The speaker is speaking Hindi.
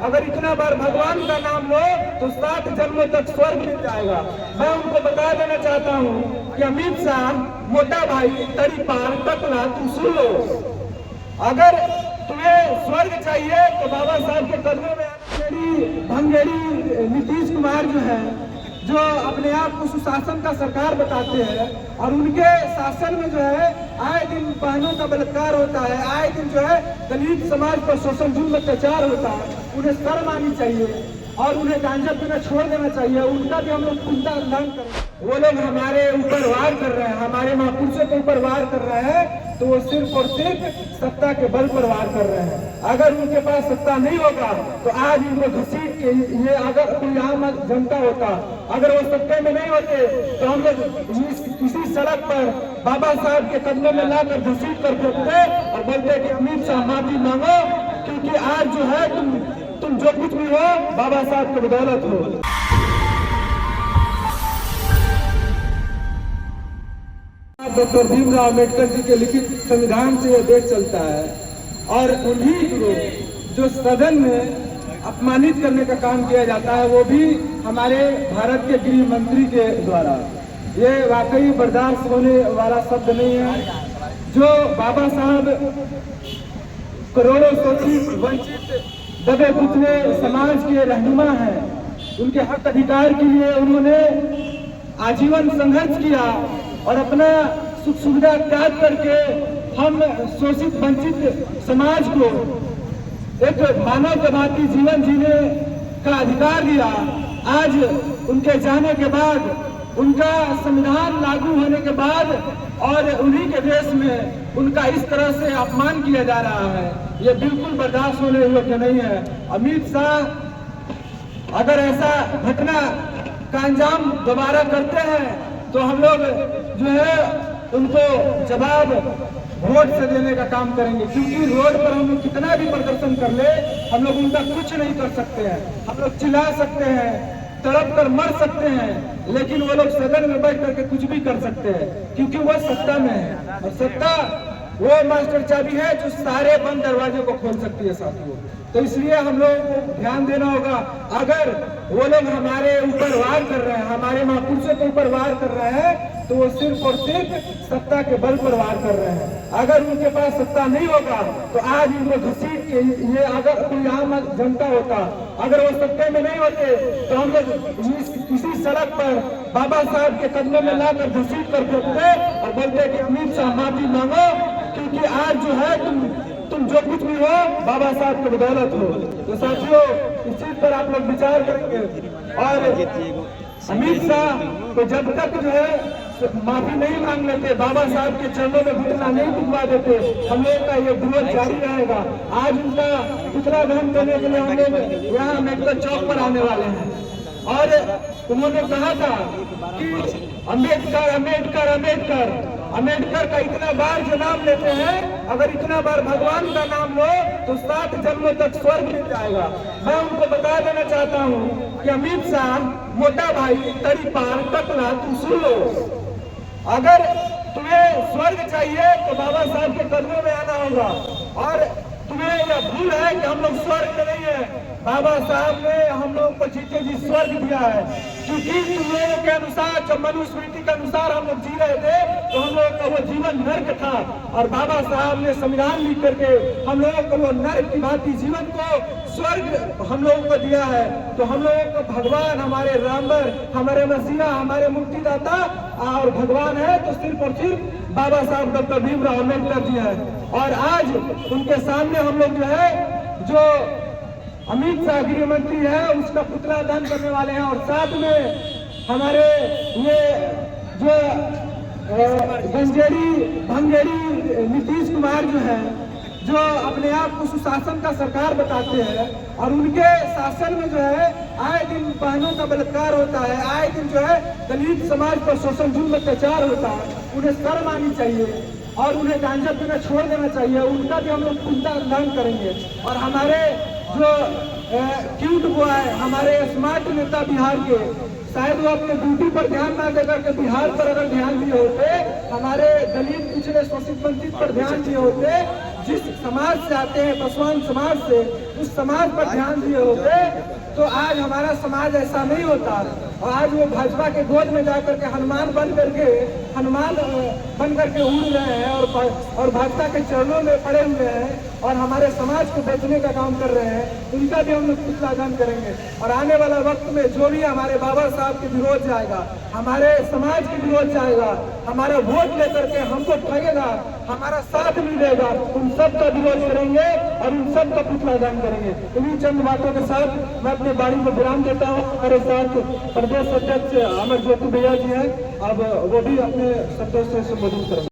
अगर इतना बार भगवान का नाम लो तो 7 जन्मों तक स्वर्ग मिल जाएगा। मैं उनको बता देना चाहता हूँ कि अमित शाह, मोटा भाई, तरी पार, टकला, तुम सुन लो। अगर तुम्हें स्वर्ग चाहिए तो बाबा साहब के कदमों में भंगेड़ी नीतीश कुमार जो है, जो अपने आप को सुशासन का सरकार बताते हैं, और उनके शासन में जो है आए दिन बहनों का बलात्कार होता है, आए दिन जो है दलित समाज पर शोषण जुल्म अत्याचार होता है। उन्हें शर्म आनी चाहिए और उन्हें गांजा पीना छोड़ देना चाहिए। उनका भी हम लोग पिंडदान करें। वो लोग हमारे ऊपर वार कर रहे हैं, हमारे महापुरुषों के ऊपर वार कर रहे हैं, तो वो सिर्फ और सिर्फ सत्ता के बल पर वार कर रहे हैं। अगर उनके पास सत्ता नहीं होगा तो आज इनको घसीट के, ये अगर कोई आम जनता होता, अगर वो सत्ता में नहीं होते तो हम लोग किसी सड़क पर बाबा साहब के कदमों में लाकर घसीट कर फेंकते और बोलते कि अमित शाह माफी मांगो, क्योंकि आज जो है तुम जो कुछ भी हो बाबा साहब की बदौलत हो। डॉक्टर भीमराव अम्बेडकर जी के लिखित संविधान से यह देश चलता है, और उन्हीं को जो सदन में अपमानित करने का काम किया जाता है वो भी हमारे भारत के गृह मंत्री के द्वारा। ये वाकई बर्दाश्त होने वाला शब्द नहीं है। जो बाबा साहब करोड़ों शोषित, वंचित, दबे कुचले समाज के रहनुमा हैं, उनके हक अधिकार के लिए उन्होंने आजीवन संघर्ष किया और अपना सुख सुविधा त्याग करके हम शोषित वंचित समाज को एक मानव के भांति जीवन जीने का अधिकार दिया। आज उनके जाने के बाद, उनका संविधान लागू होने के बाद और उन्हीं के देश में उनका इस तरह से अपमान किया जा रहा है, ये बिल्कुल बर्दाश्त होने योग्य नहीं है। अमित शाह अगर ऐसा घटना का अंजाम दोबारा करते हैं तो हम लोग जो है उनको जवाब वोट से देने का काम करेंगे, क्योंकि रोड पर हम लोग कितना भी प्रदर्शन कर ले हम लोग उनका कुछ नहीं कर सकते हैं। हम लोग चिल्ला सकते हैं, तड़प कर मर सकते हैं, लेकिन वो लोग सदन में बैठ करके कुछ भी कर सकते हैं, क्योंकि वो सत्ता में है और सत्ता वो मास्टर चाबी है जो सारे बंद दरवाजे को खोल सकती है साथियों। तो इसलिए हम लोगों को ध्यान देना होगा। अगर वो लोग हमारे ऊपर वार कर रहे हैं, हमारे महापुरुषों के ऊपर वार कर रहे हैं, तो वो सिर्फ और सिर्फ सत्ता के बल पर वार कर रहे हैं। अगर उनके पास सत्ता नहीं होगा तो आज इनको घसीट के, ये अगर कोई आम जनता होता, अगर वो सत्ता में नहीं होते तो हम लोग किसी सड़क पर बाबा साहब के कदमों में लाकर घसीट कर फेंकते और बोलते कि अमित शाह माफी मांगो, क्योंकि आज जो है तुम जो कुछ भी हो बाबा साहब की बदौलत हो। तो साथियों, इस चीज पर आप लोग विचार करेंगे और अमित शाह को जब तक जो है माफी नहीं मांग लेते, बाबा साहब के चरणों में घुटना नहीं टिकवा देते, हम लोग का ये विरोध जारी रहेगा। आज उनका पुतला दहन करने के लिए हम लोग यहाँ अम्बेडकर चौक पर आने वाले हैं और उन्होंने कहा था कि अम्बेडकर अम्बेडकर अम्बेडकर अम्बेडकर का इतना बार जो नाम लेते हैं, अगर इतना बार भगवान का नाम लो तो 7 जन्मों तक स्वर्ग मिल जाएगा। मैं उनको बता देना चाहता हूँ कि अमित शाह, मोटा भाई, तरी पार, टकला, तुम सुन लो। अगर तुम्हें स्वर्ग चाहिए तो बाबा साहब के कदमों में आना होगा, और तुम्हें यह भूल है कि हम लोग स्वर्ग में नहीं है। बाबा साहब ने हम लोग को जीते जी स्वर्ग दिया है, क्योंकि तुम लोगों के अनुसार, जब मनुस्मृति के अनुसार हम लोग जी रहे थे तो हम लोगों का वो जीवन नर्क था, और बाबा साहब ने संविधान लिख करके हम लोगों को वो नर्क की भांति जीवन को स्वर्ग हम लोगों को दिया है। तो हम लोगों को भगवान, हमारे रामबर, हमारे मसीहा, हमारे मुक्तिदाता और भगवान है तो सिर्फ और सिर्फ बाबा साहब डॉक्टर भीमराव अम्बेडकर जी है। और आज उनके सामने हम लोग जो है, जो अमित शाह गृह मंत्री है, उसका पुतला दहन करने वाले हैं, और साथ में हमारे ये जो गंजेड़ी भंगेड़ी नीतीश कुमार जो है, जो अपने आप को सुशासन का सरकार बताते हैं, और उनके शासन में जो है आए दिन बहनों का बलात्कार होता है, आए दिन जो है दलित समाज पर शोषण जुल्म अत्याचार होता है। उन्हें शर्म आनी चाहिए और उन्हें गांजा पीना छोड़ देना चाहिए। उनका भी हम लोग पिंडदान करेंगे। और हमारे जो क्यूट बॉय, हमारे स्मार्ट नेता बिहार के, शायद वो अपने ड्यूटी पर ध्यान ना देकर के बिहार पर अगर ध्यान दिए होते, हमारे दलित पिछड़े शोषित वंचित पर ध्यान दिए होते, जिस समाज से आते हैं, पासवान समाज से, उस समाज पर ध्यान दिए होते तो आज हमारा समाज ऐसा नहीं होता। और आज वो भाजपा के गोद में जाकर के हनुमान बन करके उड़ रहे हैं और भाजपा के चरणों में पड़े हुए हैं और हमारे समाज को बेचने का काम कर रहे हैं। उनका भी हम लोग पुतला दहन करेंगे और आने वाला वक्त में जो भी हमारे बाबा साहब के विरोध जाएगा, हमारे समाज के विरोध जाएगा, हमारा वोट लेकर के हमको ठगेगा, हमारा साथ नहीं देगा, उन सब का विरोध करेंगे और उन सब का पुतला दहन करेंगे। इन्हीं चंद बातों के साथ मैं अपने वाणी को विराम देता हूँ। हमारे साथ प्रदेश अध्यक्ष अमर ज्योति भैया जी हैं, अब वो भी अपने शब्दों से संबोधित करेंगे।